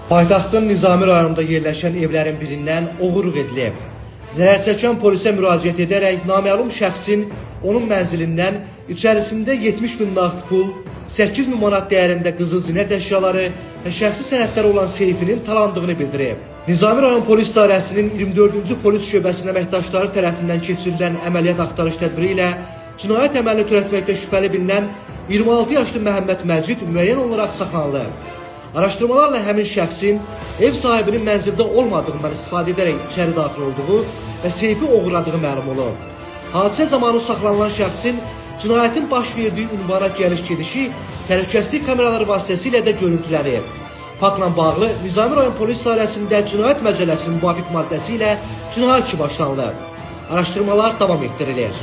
Paytaxtın Nizami rayonunda yerləşən evlərin birindən oğurluq edilib. Zərər çəkən polisə müraciət edərək naməlum şəxsin onun mənzilindən içərisində 70 min nağd pul, 8 min manat dəyərində qızıl zinət əşyaları və şəxsi sənədləri olan seyfinin talandığını bildirib. Nizami rayon polis idarəsinin 24-cü polis şöbəsinin əməkdaşları tərəfindən keçirilən əməliyyat axtarış tədbiri ilə cinayət əməlini törətməkdə şübhəli bilinən 26 yaşlı Məhəmməd Məcid müəyyən olaraq saxlanılıb. Araşdırmalarla həmin şəxsin ev sahibinin mənzildə olmadığından istifadə edərək içəri daxil olduğu və seyfi oğurladığı məlum olub. Hadisə zamanı saxlanılan şəxsin cinayətin baş verdiyi ünvana gəliş-gedişi təhlükəsizlik kameraları vasitəsilə də görüntülənib. Faktla bağlı Nizami rayon polis idarəsində cinayət məcəlləsinin müvafiq maddəsi ilə cinayət işi başlanılıb. Araşdırmalar davam etdirilir.